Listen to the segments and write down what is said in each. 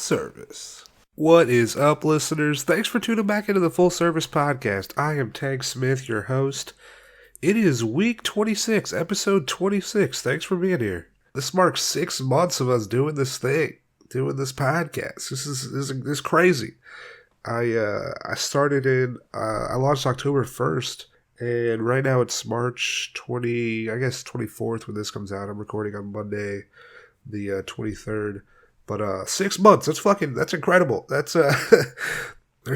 service. What is up, listeners? Thanks for tuning back into the Full Service Podcast. I am Tank Smith, your host. It is week 26, episode 26. Thanks for being here. This marks 6 months of us doing this thing, doing this podcast. This is crazy. I launched October 1st, and right now it's March 24th when this comes out. I'm recording on Monday, the 23rd. But 6 months, that's incredible. There's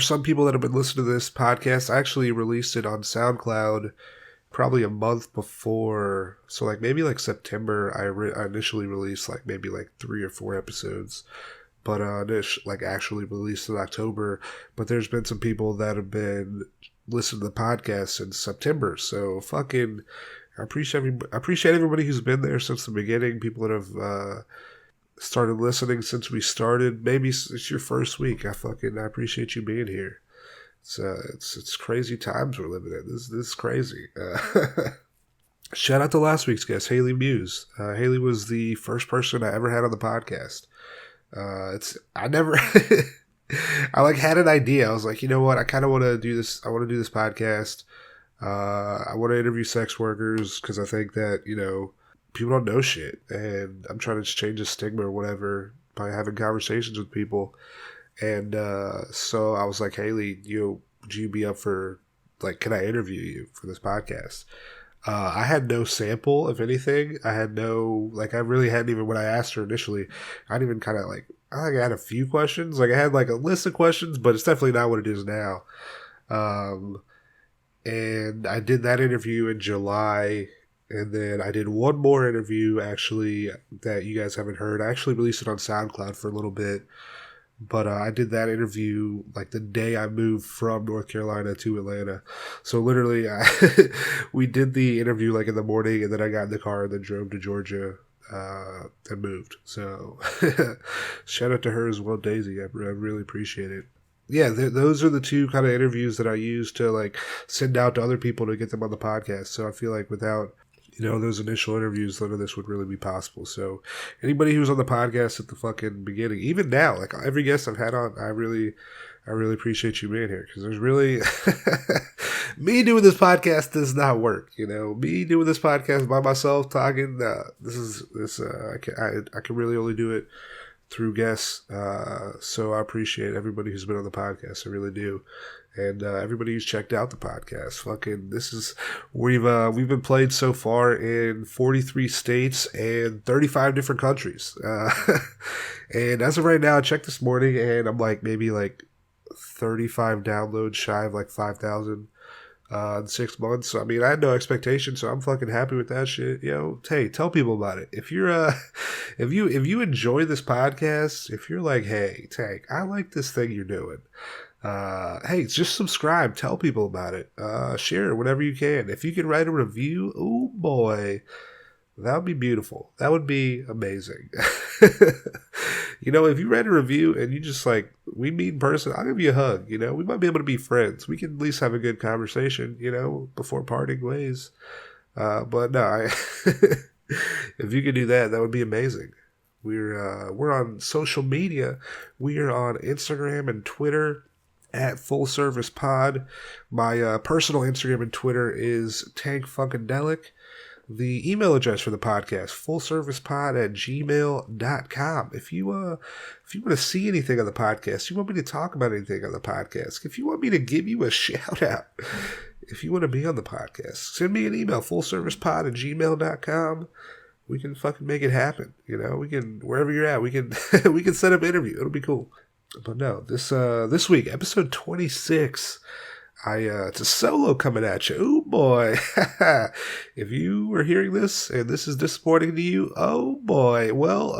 some people that have been listening to this podcast. I actually released it on SoundCloud probably a month before. So maybe September, I initially released maybe 3 or 4 episodes. But actually released in October. But there's been some people that have been listening to the podcast since September. So I appreciate everybody who's been there since the beginning. People that have started listening since we started. Maybe it's your first week. I appreciate you being here. It's crazy times we're living in. This is crazy. Shout out to last week's guest, Haley Muse. Haley was the first person I ever had on the podcast. I had an idea. I was like, you know what? I kind of want to do this. I want to do this podcast. I want to interview sex workers because I think that, people don't know shit. And I'm trying to change the stigma or whatever by having conversations with people. And so I was like, Haley, would you be up for, can I interview you for this podcast? I had no sample, if anything. I had no, I really hadn't even, when I asked her initially, I didn't even I think I had a few questions. I had a list of questions, but it's definitely not what it is now. And I did that interview in July, and then I did one more interview, actually, that you guys haven't heard. I actually released it on SoundCloud for a little bit. But I did that interview the day I moved from North Carolina to Atlanta. So literally, we did the interview in the morning, and then I got in the car and then drove to Georgia and moved. So shout out to her as well, Daisy. I really appreciate it. Yeah, those are the two kind of interviews that I use to send out to other people to get them on the podcast. So I feel without those initial interviews, none of this would really be possible. So anybody who's on the podcast at the fucking beginning, even now, every guest I've had on, I really appreciate you being here, because there's really me doing this podcast does not work. Me doing this podcast by myself talking. I can really only do it through guests. So I appreciate everybody who's been on the podcast. I really do. And everybody who's checked out the podcast, we've been played so far in 43 states and 35 different countries. And as of right now, I checked this morning, and I'm maybe 35 downloads shy of 5,000 in 6 months. So, I had no expectations, so I'm fucking happy with that shit. Hey, tell people about it. If you're if you enjoy this podcast, if you're hey, Tank, I like this thing you're doing. Hey, just subscribe, tell people about it, share whatever you can. If you can write a review, oh boy, that would be beautiful. That would be amazing. If you write a review and you just we meet in person, I'll give you a hug. We might be able to be friends. We can at least have a good conversation, before parting ways. But no, if you could do that, that would be amazing. We're on social media. We are on Instagram and Twitter at Full Service Pod. My personal Instagram and Twitter is TankFunkadelic. The email address for the podcast, fullservicepod@gmail.com. If you want to see anything on the podcast, you want me to talk about anything on the podcast, if you want me to give you a shout out, if you want to be on the podcast, send me an email, fullservicepod@gmail.com. We can fucking make it happen. We can, wherever you're at, we can we can set up an interview. It'll be cool. But no, this week, episode 26, it's a solo coming at you. Oh boy. If you are hearing this and this is disappointing to you, oh boy. Well,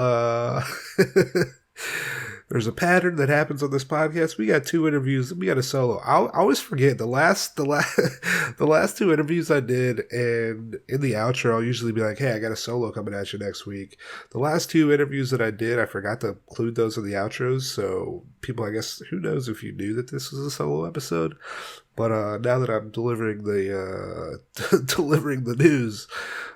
there's a pattern that happens on this podcast. We got 2 interviews, and we got a solo. I always forget the last 2 interviews I did, and in the outro, I'll usually be hey, I got a solo coming at you next week. The last 2 interviews that I did, I forgot to include those in the outros, so people, I guess, who knows if you knew that this was a solo episode. But now that I'm delivering the delivering the news,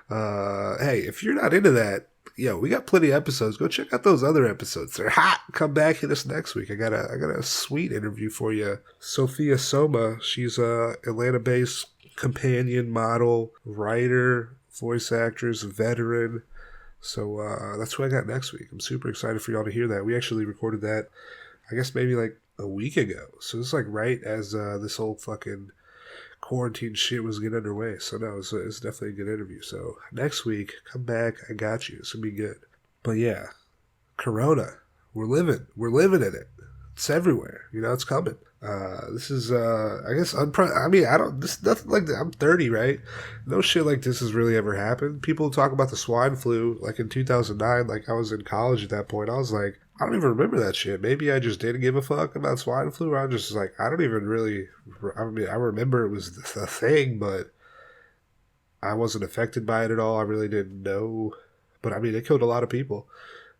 hey, if you're not into that, Yo, we got plenty of episodes. Go check out those other episodes. They're hot. Come back, hit us next week. I got a sweet interview for you. Sophia Soma, she's a Atlanta-based companion model, writer, voice actress, veteran. So that's who I got next week. I'm super excited for y'all to hear that. We actually recorded that, I guess maybe like a week ago. So it's like right as this whole fucking quarantine shit was getting underway. So no, it's definitely a good interview. So next week, come back. I got you. It's gonna be good. But yeah, Corona. We're living in it. It's everywhere. You know, it's coming. This is, I guess, this nothing like that. I'm 30, right? No shit like this has really ever happened. People talk about the swine flu, like in 2009, like I was in college at that point. I was like, I don't even remember that shit. Maybe I just didn't give a fuck about swine flu. Or I'm just like, I don't even really, I mean, I remember it was a thing, but I wasn't affected by it at all. I really didn't know. But I mean, it killed a lot of people.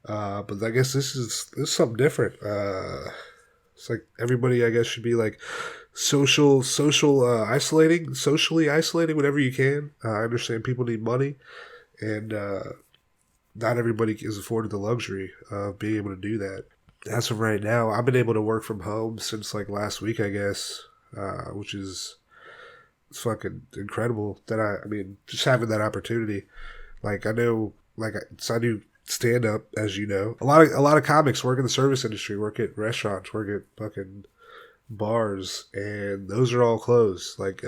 But I guess this is something different. It's like everybody, I guess, should be like socially isolating whenever you can. I understand people need money, and not everybody is afforded the luxury of being able to do that. As of right now, I've been able to work from home since like last week, I guess, which is it's fucking incredible. That I mean, just having that opportunity. Like I know, I do stand up, as you know. A lot of comics work in the service industry, work at restaurants, work at fucking bars, and those are all closed. Like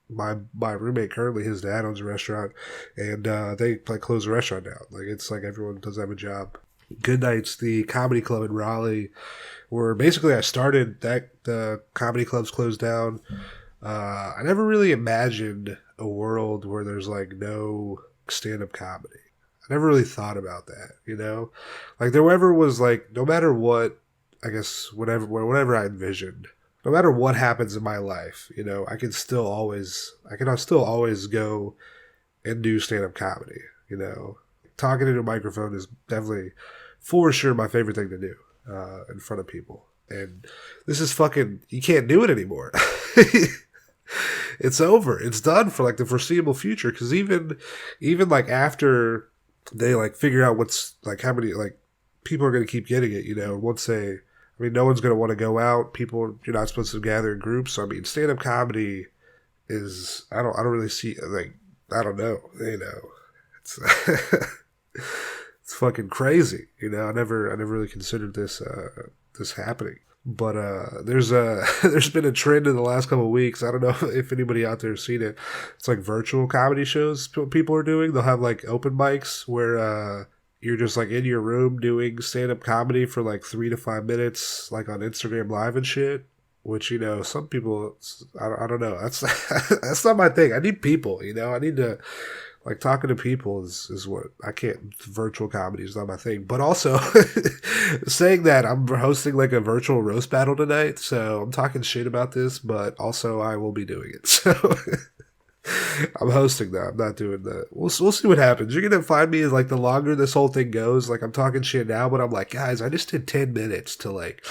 my roommate currently, his dad owns a restaurant, and they like close the restaurant down. Like it's like everyone doesn't have a job. Good Nights, the comedy club in Raleigh, where basically I started that the comedy club's closed down. I never really imagined a world where there's like no stand-up comedy. I never really thought about that, you know? Like, there ever was, like, no matter what, I guess, whatever I envisioned, no matter what happens in my life, you know, I can still always go and do stand-up comedy, you know? Talking into a microphone is definitely, for sure, my favorite thing to do in front of people. And this is fucking, you can't do it anymore. It's over. It's done for, like, the foreseeable future, because even, like, after they like figure out what's like how many like people are going to keep getting it, you know. Once they, I mean, no one's going to want to go out. People, you're not supposed to gather in groups. So I mean, stand up comedy is I don't really see like I don't know, you know. It's it's fucking crazy, you know. I never really considered this happening. But there's been a trend in the last couple of weeks. I don't know if anybody out there has seen it. It's like virtual comedy shows people are doing. They'll have like open mics where you're just like in your room doing stand-up comedy for like 3 to 5 minutes, like on Instagram Live and shit. Which, you know, some people, I don't know. That's that's not my thing. I need people, you know. I need to. Like, talking to people is what I can't. Virtual comedy is not my thing. But also, saying that, I'm hosting like a virtual roast battle tonight. So I'm talking shit about this, but also I will be doing it. So I'm hosting that. I'm not doing that. We'll see what happens. You're going to find me as like the longer this whole thing goes. Like, I'm talking shit now, but I'm like, guys, I just did 10 minutes to like,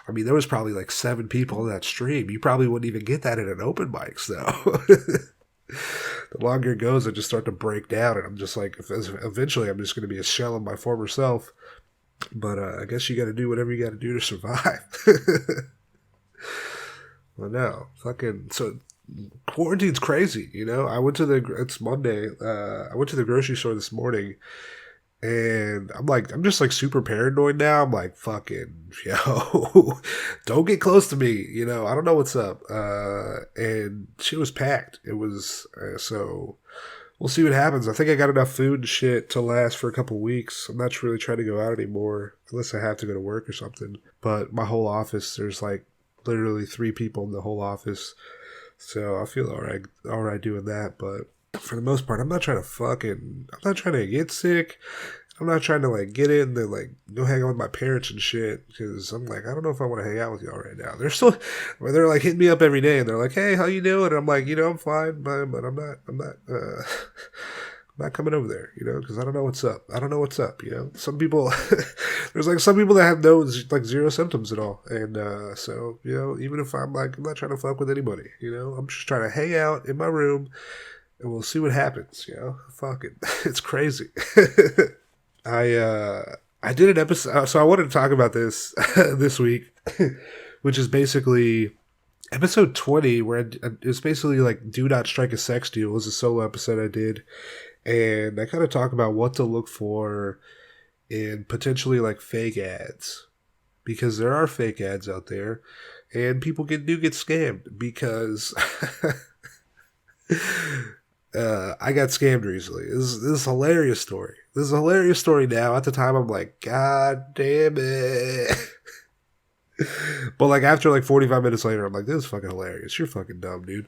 I mean, there was probably like 7 people in that stream. You probably wouldn't even get that at an open mic, so. The longer it goes, I just start to break down, and I'm just like, eventually, I'm just going to be a shell of my former self. But I guess you got to do whatever you got to do to survive. Well, no, fucking so quarantine's crazy, you know. It's Monday. I went to the grocery store this morning. And I'm just like super paranoid now. I'm like, fucking, yo, don't get close to me. You know, I don't know what's up. And shit was packed. It was, so we'll see what happens. I think I got enough food and shit to last for a couple weeks. I'm not really trying to go out anymore unless I have to go to work or something. But my whole office, there's like literally 3 people in the whole office. So I feel all right doing that. But for the most part, I'm not trying to get sick. I'm not trying to like get in and like go hang out with my parents and shit, because I'm like, I don't know if I want to hang out with y'all right now. They're like hitting me up every day and they're like, hey, how you doing? And I'm like, you know, I'm fine, but I'm not coming over there, you know, because I don't know what's up. You know, some people, there's like some people that have like 0 symptoms at all. And so, you know, even if I'm not trying to fuck with anybody, you know, I'm just trying to hang out in my room and we'll see what happens. Fuck it, it's crazy. I did an episode, so I wanted to talk about this this week, which is basically episode 20, where it's basically like "Do Not Strike a Sex Deal." It was a solo episode I did, and I kind of talk about what to look for in potentially like fake ads, because there are fake ads out there, and people do get scammed because. I got scammed recently. This is a hilarious story. This is a hilarious story now. At the time, I'm like, God damn it. But like after like 45 minutes later, I'm like, this is fucking hilarious. You're fucking dumb, dude.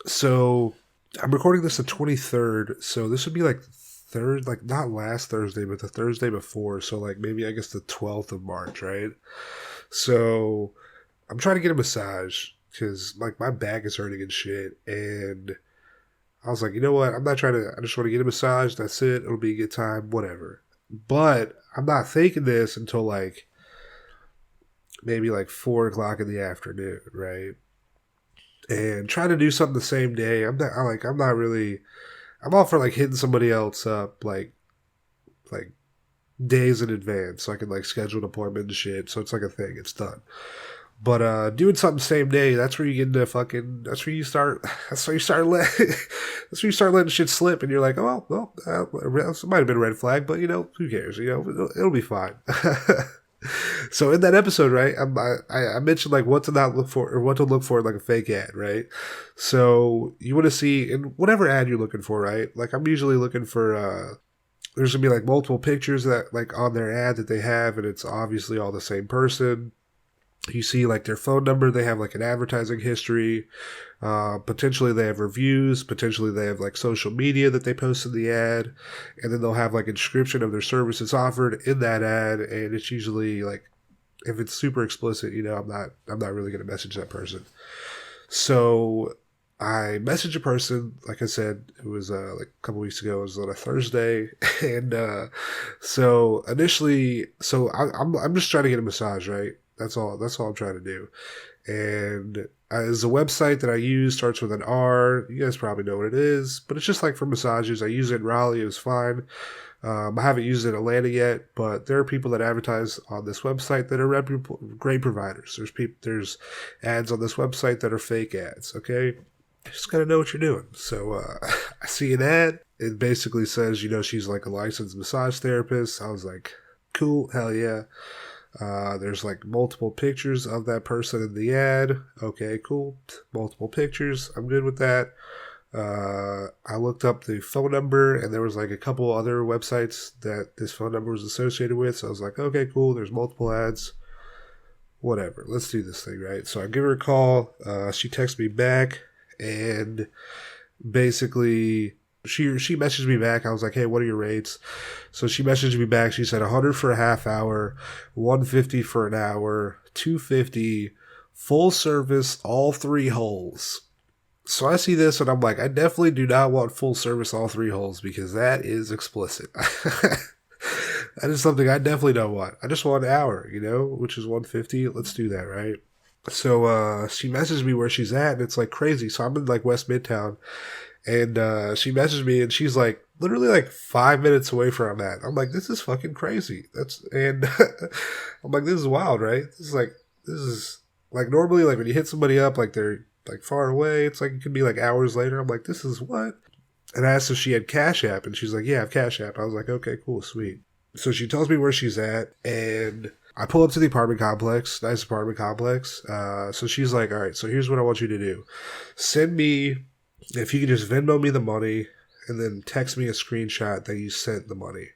So I'm recording this the 23rd. So this would be like third, like not last Thursday, but the Thursday before. So like maybe I guess the 12th of March, right? So I'm trying to get a massage because like my back is hurting and shit. And I was like, you know what? I'm not trying to, I just want to get a massage. That's it. It'll be a good time, whatever. But I'm not thinking this until like maybe like 4 o'clock in the afternoon, right? And trying to do something the same day. I'm not really, I'm all for like hitting somebody else up like days in advance so I can like schedule an appointment and shit. So it's like a thing. It's done. But doing something same day, that's where you get into fucking. That's where you start. That's where you start letting. That's where you start letting shit slip, and you're like, oh well, it might have been a red flag, but who cares? It'll be fine. So in that episode, right, I mentioned like what to not look for or what to look for in like a fake ad, right? So you want to see in whatever ad you're looking for, right? Like I'm usually looking for. There's gonna be like multiple pictures that like on their ad that they have, and it's obviously all the same person. You see like their phone number, they have like an advertising history, potentially they have reviews, potentially they have like social media that they post in the ad, and then they'll have like a description of their services offered in that ad, and it's usually like, if it's super explicit, I'm not really going to message that person. So I messaged a person, like I said, it was like a couple weeks ago, it was on a Thursday, and so initially, I'm just trying to get a massage, right? That's all I'm trying to do. And as a website that I use starts with an R. You guys probably know what it is, but it's just like for massages. I use it in Raleigh. It was fine. I haven't used it in Atlanta yet, but there are people that advertise on this website that are reputable, great providers. There's ads on this website that are fake ads. Okay, you just gotta know what you're doing. So I see an ad. It basically says, she's like a licensed massage therapist. I was like, cool, hell yeah. There's like multiple pictures of that person in the ad. Okay, cool. Multiple pictures. I'm good with that. I looked up the phone number, and there was like a couple other websites that this phone number was associated with. So I was like, okay, cool. There's multiple ads. Whatever. Let's do this thing, right? So I give her a call. She texts me back, and basically she messaged me back. I was like, hey, what are your rates? So she messaged me back. She said 100 for a half hour, 150 for an hour, 250, full service, all three holes. So I see this and I'm like, I definitely do not want full service, all three holes, because that is explicit. That is something I definitely don't want. I just want an hour, which is 150. Let's do that, right? So she messaged me where she's at, and it's like crazy. So I'm in like West Midtown. And she messaged me, and she's like literally like 5 minutes away from where I'm at. I'm like, this is fucking crazy. And I'm like, this is wild, right? This is like normally like when you hit somebody up, like they're like far away. It's like it could be like hours later. I'm like, this is what? And I asked if she had Cash App, and she's like, yeah, I have Cash App. I was like, okay, cool, sweet. So she tells me where she's at, and I pull up to the apartment complex, nice apartment complex. So she's like, all right, so here's what I want you to do. Send me, if you could just Venmo me the money, and then text me a screenshot that you sent the money.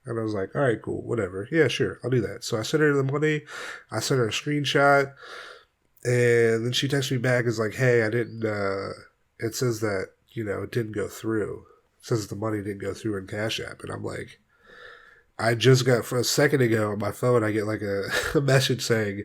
And I was like, all right, cool, whatever. Yeah, sure, I'll do that. So I sent her the money. I sent her a screenshot. And then she texts me back, is like, hey, I didn't, it says that, it didn't go through. It says the money didn't go through in Cash App. And I'm like, I just got, for a second ago on my phone, I get like a message saying,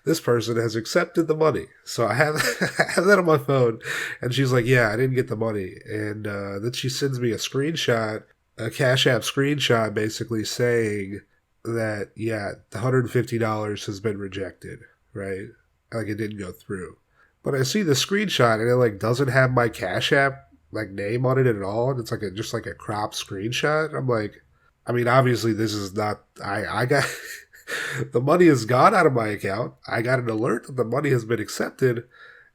this person has accepted the money. So I have, I have that on my phone. And she's like, yeah, I didn't get the money. And then she sends me a screenshot, a Cash App screenshot, basically saying that, yeah, the $150 has been rejected, right? Like it didn't go through. But I see the screenshot, and it like doesn't have my Cash App like name on it at all, and it's like just like a crop screenshot. I'm like, I mean, obviously this is not. I got the money has gone out of my account. I got an alert that the money has been accepted,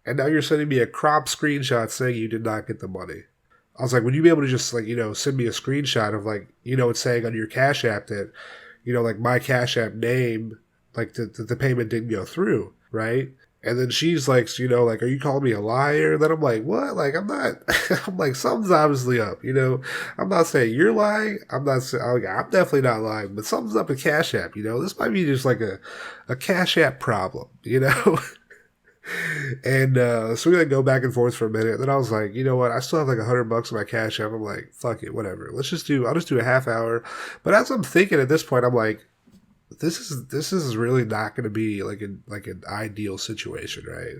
and now you're sending me a crop screenshot saying you did not get the money. I was like, would you be able to just like, send me a screenshot of like, it's saying on your Cash App that, like my Cash App name, like the payment didn't go through, right? And then she's like, like, are you calling me a liar? And then I'm like, what? Like, I'm not, I'm like, something's obviously up, I'm not saying you're lying. I'm not saying, I'm definitely not lying, but something's up with Cash App, this might be just like a Cash App problem, And so we like go back and forth for a minute. And then I was like, you know what? I still have like $100 in my Cash App. I'm like, fuck it, whatever. I'll just do a half hour. But as I'm thinking at this point, I'm like, this is really not going to be like an ideal situation, right?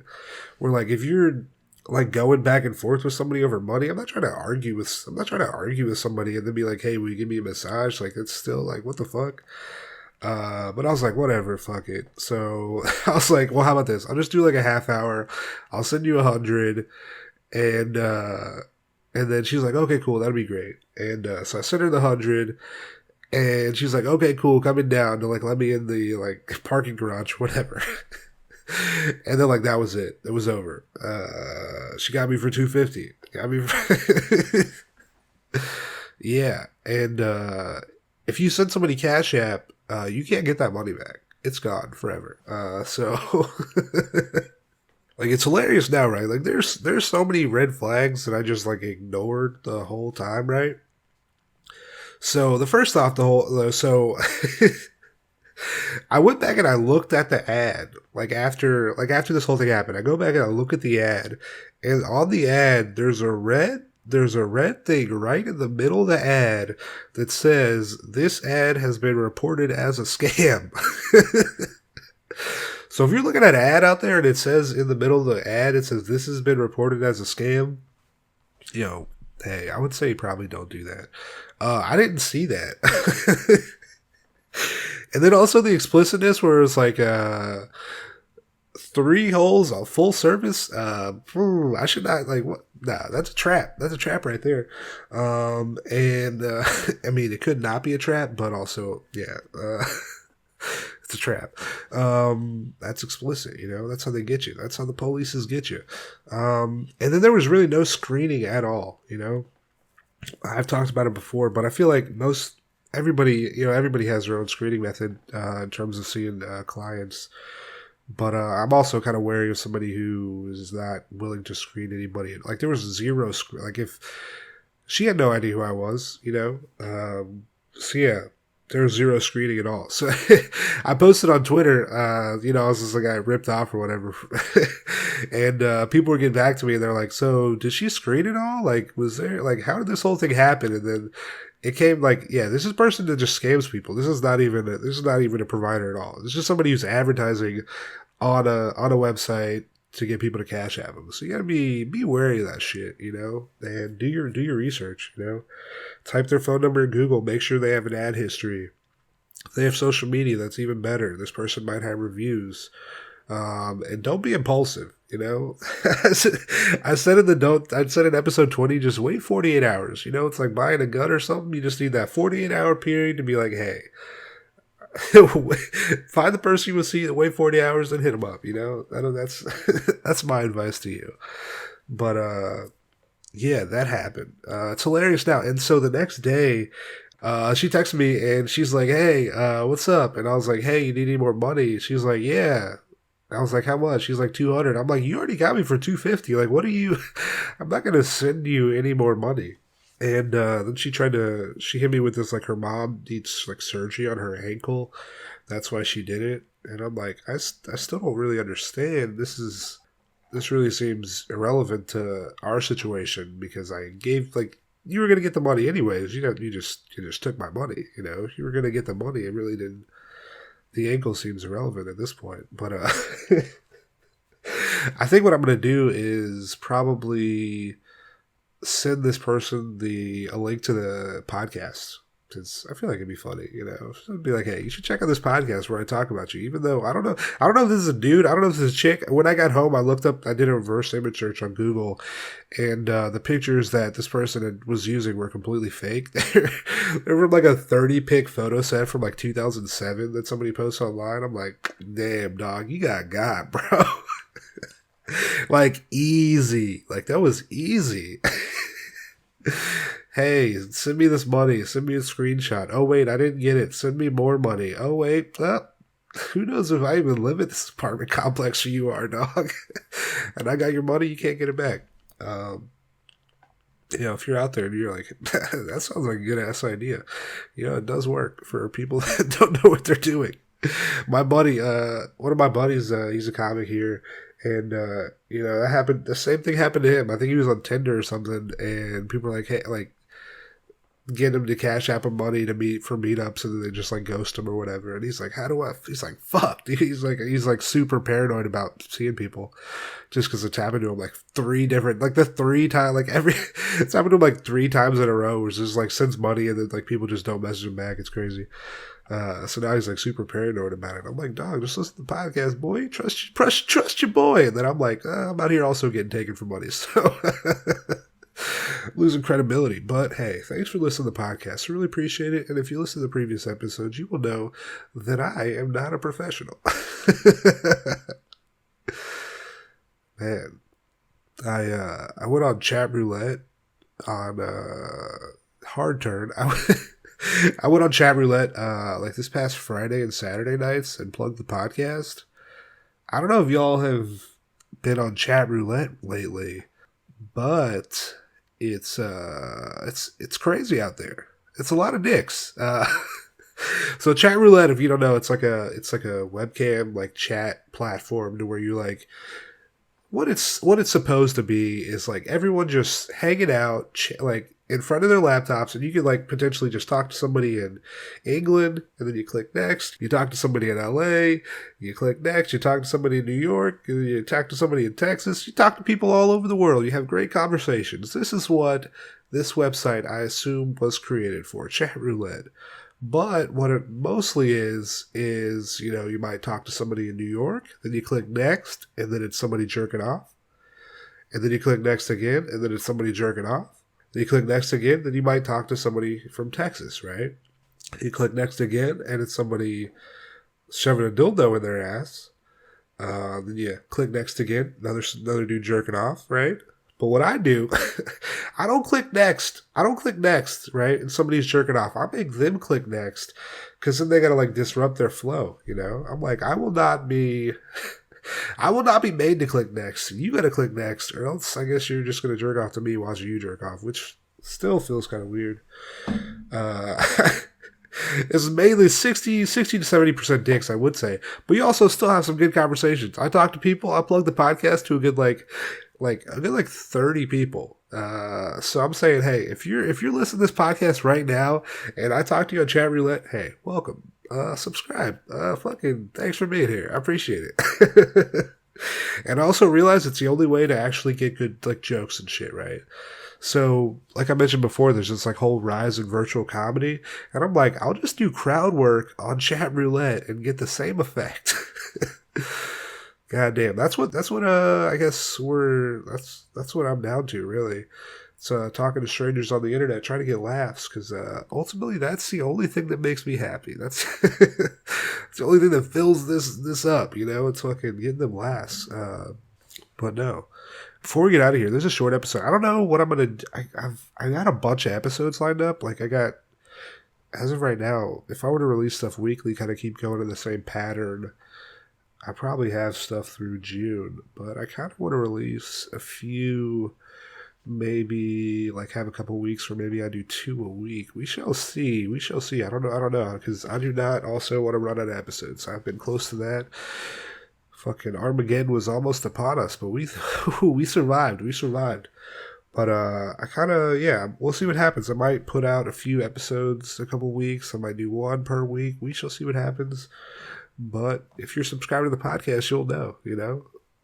Where like if you're like going back and forth with somebody over money, I'm not trying to argue with somebody and then be like, hey, will you give me a massage? Like it's still like, what the fuck? But I was like, whatever, fuck it. So I was like, well, how about this? I'll just do like a half hour. I'll send you 100. And then she's like, okay, cool. That'd be great. And, so I sent her the 100 and she's like, okay, cool. Coming down to like, let me in the like parking garage, whatever. And then like, that was it. It was over. She got me for $250. Got me for yeah. And, if you send somebody Cash App, you can't get that money back. It's gone forever. So like it's hilarious now, right? Like there's so many red flags that I just like ignored the whole time, right? So the first off, so I went back and I looked at the ad like after this whole thing happened. I go back and I look at the ad, and on the ad there's a red thing right in the middle of the ad that says, this ad has been reported as a scam. So if you're looking at an ad out there and it says in the middle of the ad, it says, this has been reported as a scam, hey, I would say probably don't do that. I didn't see that. And then also the explicitness where it's like, 3 holes, a full service. I should not like what? Nah, that's a trap. That's a trap right there. And I mean, it could not be a trap, but also, yeah, it's a trap. That's explicit. That's how they get you. That's how the polices get you. And then there was really no screening at all. I've talked about it before, but I feel like everybody has their own screening method in terms of seeing clients. But I'm also kind of wary of somebody who is not willing to screen anybody. Like there was zero like if she had no idea who I was, so yeah, there was zero screening at all. So I posted on Twitter, I was just like, I ripped off or whatever. And people were getting back to me and they're like, so did she screen it all? Like, was there, like, how did this whole thing happen? And then it came like, yeah, this is a person that just scams people. This is not even a provider at all. It's just somebody who's advertising on a website to get people to Cash App them. So you gotta be wary of that shit, and do your research, Type their phone number in Google, make sure they have an ad history. If they have social media, that's even better. This person might have reviews. And don't be impulsive, I said in episode 20, just wait 48 hours. It's like buying a gun or something. You just need that 48-hour period to be like, hey, find the person you will see, wait 40 hours, and hit them up. I know that's that's my advice to you. But yeah, that happened. It's hilarious now. And so the next day, she texted me and she's like, hey, what's up? And I was like, hey, you need any more money? She's like, yeah. I was like, how much? She's like, 200. I'm like, you already got me for 250. Like, what are you? I'm not gonna send you any more money. And then she hit me with this, like, her mom needs, like, surgery on her ankle. That's why she did it. And I'm like, I still don't really understand. This really seems irrelevant to our situation because I gave, like, you were going to get the money anyways. You just took my money, If you were going to get the money, it really didn't. The ankle seems irrelevant at this point. But I think what I'm going to do is probably send this person a link to the podcast because I feel like it'd be funny, It'd be like, hey, you should check out this podcast where I talk about you, even though I don't know if this is a dude, I don't know if this is a chick. When I got home, I did a reverse image search on Google, and the pictures that this person was using were completely fake. They were like a 30-pic photo set from like 2007 that somebody posted online. I'm like, damn, dog, you got, bro. Like, easy. Like, that was easy. Hey, send me this money. Send me a screenshot. Oh, wait, I didn't get it. Send me more money. Oh, wait. Who knows if I even live at this apartment complex where you are, dog. And I got your money, you can't get it back. If you're out there and you're like, that sounds like a good-ass idea. It does work for people that don't know what they're doing. My buddy, one of my buddies, he's a comic here. And, that happened, the same thing happened to him. I think he was on Tinder or something, and people were like, hey, like, get him to cash app him money to meet for meetups, and then they just, like, ghost him or whatever. And he's like, he's like, fuck, dude. He's like super paranoid about seeing people just because it's happened to him, like, it's happened to him, like, 3 times in a row, where it's just, like, sends money, and then, like, people just don't message him back. It's crazy. So now he's like super paranoid about it. I'm like, dog, just listen to the podcast, boy. Trust your boy. And then I'm like, I'm out here also getting taken for money. So losing credibility. But hey, thanks for listening to the podcast. I really appreciate it. And if you listen to the previous episodes, you will know that I am not a professional. Man, I went on Chatroulette on Hard Turn. I went on Chatroulette like this past Friday and Saturday nights and plugged the podcast. I don't know if y'all have been on Chatroulette lately, but it's crazy out there. It's a lot of dicks. So Chatroulette, if you don't know, it's like a webcam like chat platform to where you like what it's supposed to be is like everyone just hanging out like in front of their laptops, and you can like potentially just talk to somebody in England, and then you click next. You talk to somebody in LA, you click next. You talk to somebody in New York, and you talk to somebody in Texas. You talk to people all over the world. You have great conversations. This is what this website, I assume, was created for, Chatroulette. But what it mostly is, you might talk to somebody in New York, then you click next, and then it's somebody jerking off. And then you click next again, and then it's somebody jerking off. Then you click next again, then you might talk to somebody from Texas, right? You click next again, and it's somebody shoving a dildo in their ass. Then you click next again, another dude jerking off, right? But what I do, I don't click next, right? And somebody's jerking off. I make them click next, because then they gotta like disrupt their flow, I'm like, I will not be made to click next. You gotta click next, or else I guess you're just gonna jerk off to me watching you jerk off, which still feels kind of weird. It's mainly 60 to 70% dicks, I would say. But you also still have some good conversations. I talk to people. I plug the podcast to a good a good 30 people. So I'm saying, hey, if you're listening to this podcast right now and I talk to you on Chatroulette, hey, welcome. Subscribe. Fucking thanks for being here. I appreciate it. And I also realize it's the only way to actually get good like jokes and shit, right? So, like I mentioned before, there's this like whole rise in virtual comedy, and I'm like, I'll just do crowd work on Chatroulette and get the same effect. God damn, that's what I guess that's what I'm down to, really. It's talking to strangers on the internet, trying to get laughs, because ultimately that's the only thing that makes me happy. That's it's the only thing that fills this up, it's fucking getting them laughs. But no. Before we get out of here, there's a short episode. I don't know what I'm gonna do. I got a bunch of episodes lined up. Like I got, as of right now, if I were to release stuff weekly, kind of keep going in the same pattern, I probably have stuff through June. But I kind of want to release a few, maybe like have a couple weeks where maybe I do 2 a week. We shall see. I don't know, because I do not also want to run out of episodes. I've been close to that. Fucking Armageddon was almost upon us, but we survived. But I kind of, we'll see what happens. I might put out a few episodes a couple weeks. I might do 1 per week. We shall see what happens. But if you're subscribed to the podcast, you'll know,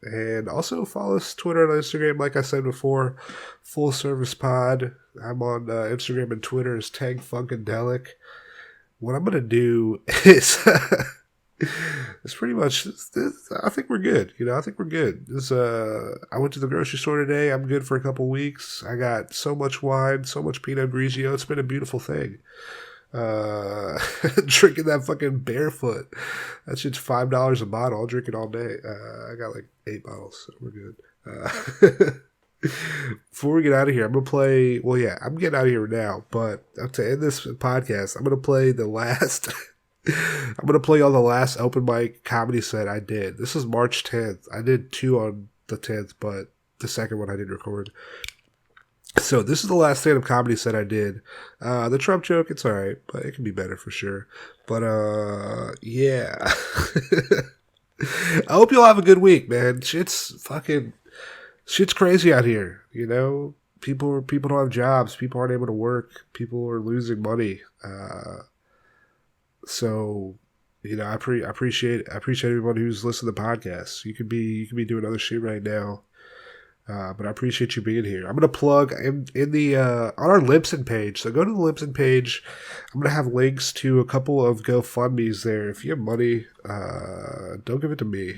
And also follow us Twitter and Instagram, like I said before, Full Service Pod. I'm on Instagram and Twitter as Tag Funkadelic. What I'm gonna do is it's pretty much this, I think we're good. I think we're good. I went to the grocery store today. I'm good for a couple weeks. I got so much wine, so much Pinot Grigio. It's been a beautiful thing. Drinking that fucking barefoot. That shit's $5 a bottle. I'll drink it all day. I got like 8 bottles, so we're good. Before we get out of here, I'm gonna play. Well, yeah, I'm getting out of here now. But to end this podcast, I'm gonna play the last. I'm gonna play all the last open mic comedy set I did. This is March 10th. I did 2 on the 10th, but the second one I didn't record. So this is the last stand-up comedy set I did. The Trump joke, it's alright, but it can be better for sure. But yeah. I hope you'll have a good week, man. Shit's crazy out here. People don't have jobs. People aren't able to work. People are losing money. So, I appreciate everyone who's listening to podcasts. You could be doing other shit right now. But I appreciate you being here. I'm going to plug in the on our Libsyn page. So go to the Libsyn page. I'm going to have links to a couple of GoFundMes there. If you have money, don't give it to me.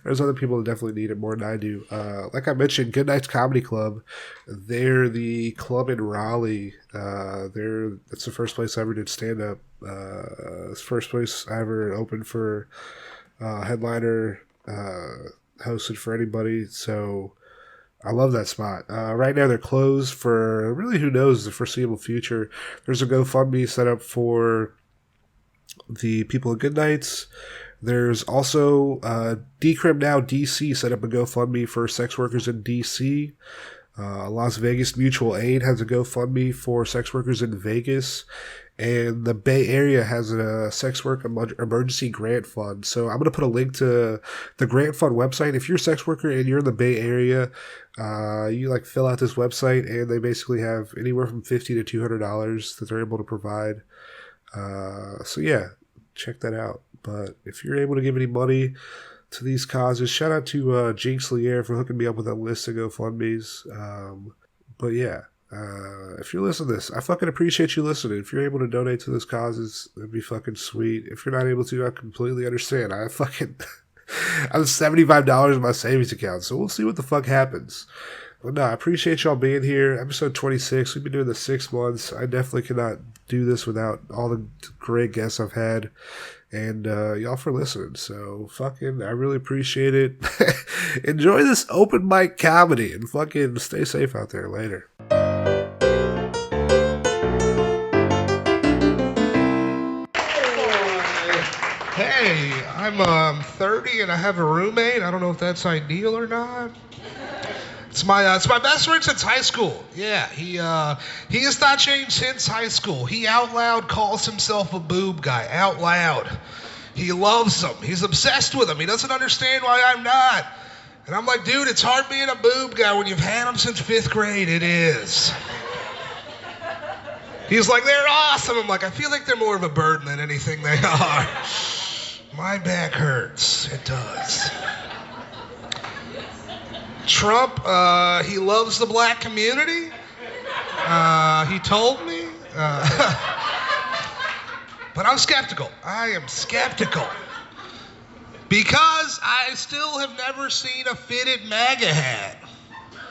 There's other people that definitely need it more than I do. Like I mentioned, Good Nights Comedy Club. They're the club in Raleigh. That's the first place I ever did stand-up. It's the first place I ever opened for headliner, hosted for anybody, so I love that spot. Right now they're closed for really who knows the foreseeable future. There's a GoFundMe set up for the people at Good Nights. There's also Decrim Now DC set up a GoFundMe for sex workers in DC. Las Vegas Mutual Aid has a GoFundMe for sex workers in Vegas. And the Bay Area has a sex work emergency grant fund. So I'm going to put a link to the grant fund website. If you're a sex worker and you're in the Bay Area, you fill out this website and they basically have anywhere from $50 to $200 that they're able to provide. So yeah, check that out. But if you're able to give any money to these causes, shout out to Jinx Lier for hooking me up with a list of GoFundMes. But yeah. If you're listening to this, I fucking appreciate you listening. If you're able to donate to those causes, that'd be fucking sweet. If you're not able to, I completely understand. I'm $75 in my savings account, so we'll see what the fuck happens. But no, I appreciate y'all being here. Episode 26. We've been doing this 6 months. I definitely cannot do this without all the great guests I've had. And y'all for listening. So fucking, I really appreciate it. Enjoy this open mic comedy and fucking stay safe out there. Later. Hey, I'm 30 and I have a roommate. I don't know if that's ideal or not. It's my best friend since high school. Yeah, he has not changed since high school. He out loud calls himself a boob guy. Out loud. He loves them. He's obsessed with them. He doesn't understand why I'm not. And I'm like, dude, it's hard being a boob guy when you've had them since 5th grade. It is. He's like, they're awesome. I'm like, I feel like they're more of a burden than anything they are. My back hurts. It does. Trump, he loves the black community. He told me. But I'm skeptical. I am skeptical. Because I still have never seen a fitted MAGA hat.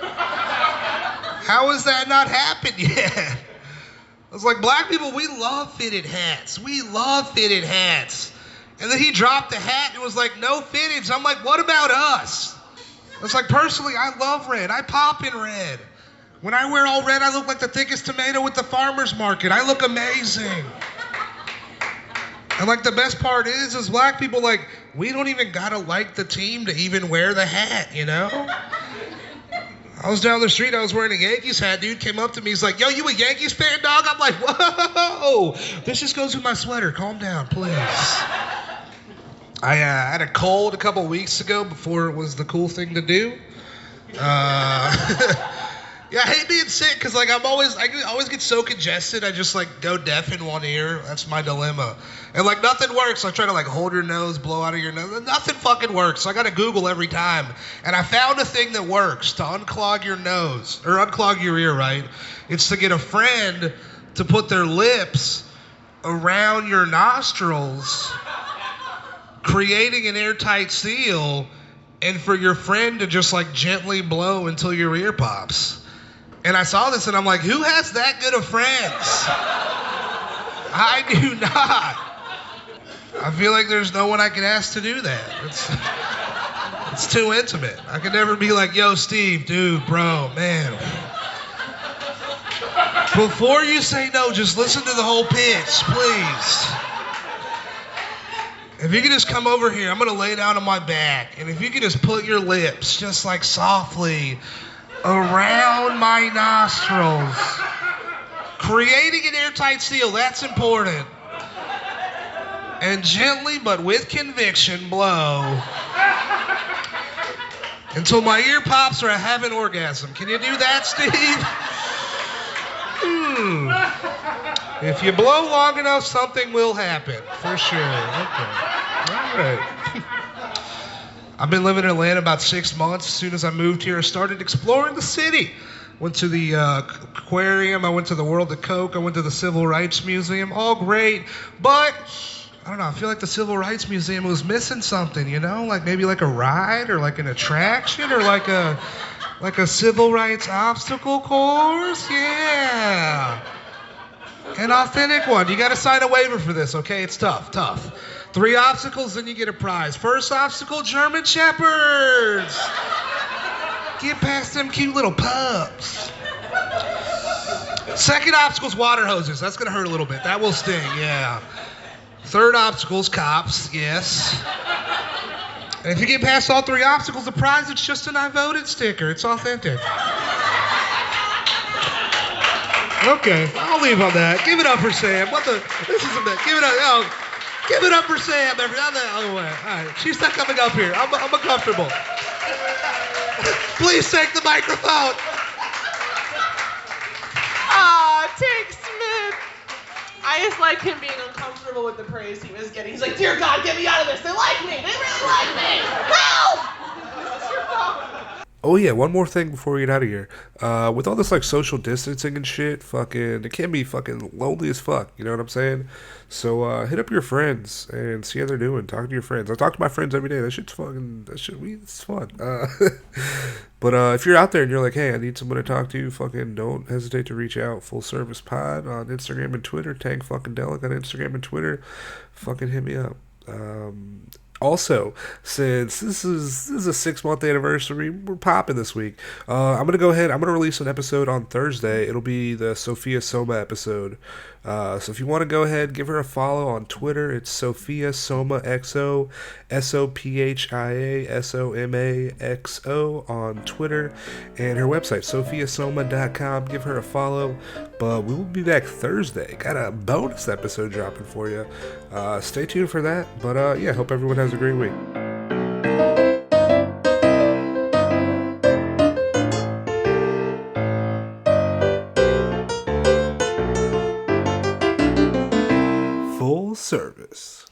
How has that not happened yet? I was like, black people, we love fitted hats. We love fitted hats. And then he dropped the hat and it was like, no fitteds. I'm like, what about us? It's like, personally, I love red. I pop in red. When I wear all red, I look like the thickest tomato at the farmer's market. I look amazing. And like the best part is black people, like, we don't even gotta like the team to even wear the hat, you know? I was down the street, I was wearing a Yankees hat. Dude came up to me, he's like, yo, you a Yankees fan, dog? I'm like, whoa, this just goes with my sweater. Calm down, please. I had a cold a couple weeks ago before it was the cool thing to do. Yeah, Yeah, I hate being sick because like I always get so congested. I just like go deaf in one ear. That's my dilemma. And like nothing works. I try to like hold your nose, blow out of your nose. Nothing fucking works. So I gotta Google every time. And I found a thing that works to unclog your nose or unclog your ear. Right? It's to get a friend to put their lips around your nostrils, creating an airtight seal, and for your friend to just like gently blow until your ear pops. And I saw this and I'm like, who has that good of friends? I do not. I feel like there's no one I can ask to do that. It's too intimate. I could never be like, yo, Steve, dude, bro, man. Before you say no, just listen to the whole pitch, please. If you could just come over here, I'm going to lay down on my back. And if you could just put your lips just like softly around my nostrils, creating an airtight seal, that's important. And gently but with conviction blow until my ear pops or I have an orgasm. Can you do that, Steve? If you blow long enough, something will happen, for sure. Okay. All right. I've been living in Atlanta about 6 months. As soon as I moved here, I started exploring the city. Went to the aquarium. I went to the World of Coke. I went to the Civil Rights Museum. All great. But, I don't know, I feel like the Civil Rights Museum was missing something, you know? Like maybe like a ride or like an attraction or like a civil rights obstacle course? Yeah. An authentic one. You got to sign a waiver for this, okay? It's tough. 3 obstacles, then you get a prize. First obstacle, German Shepherds. Get past them cute little pups. Second obstacle's water hoses. That's going to hurt a little bit. That will sting, yeah. Third obstacle's cops, yes. And if you get past all 3 obstacles, the prize, it's just an I voted sticker. It's authentic. Okay, I'll leave on that. Give it up for Sam. This is a bit. Give it up. Oh, give it up for Sam. All right, she's not coming up here. I'm uncomfortable. Please take the microphone. Tank Smith. I just like him being uncomfortable with the praise he was getting. He's like, dear God, get me out of this. They like me. They really like me. Help! This is your fault. Oh yeah, one more thing before we get out of here. With all this like social distancing and shit, it can be fucking lonely as fuck. You know what I'm saying? So hit up your friends and see how they're doing. Talk to your friends. I talk to my friends every day. It's fun. But if you're out there and you're like, hey, I need someone to talk to, fucking don't hesitate to reach out. Full Service Pod on Instagram and Twitter. Tag fucking Delic on Instagram and Twitter. Fucking hit me up. Also, since this is a 6-month anniversary, we're popping this week. I'm gonna go ahead. I'm gonna release an episode on Thursday. It'll be the Sophia Soma episode. So if you want to go ahead, give her a follow on Twitter. It's Sophia Soma XO, SOPHIASOMAXO on Twitter, and her website sophiasoma.com. Give her a follow. But we will be back Thursday. Got a bonus episode dropping for you. Stay tuned for that. But yeah, hope everyone has a great week. Full Service.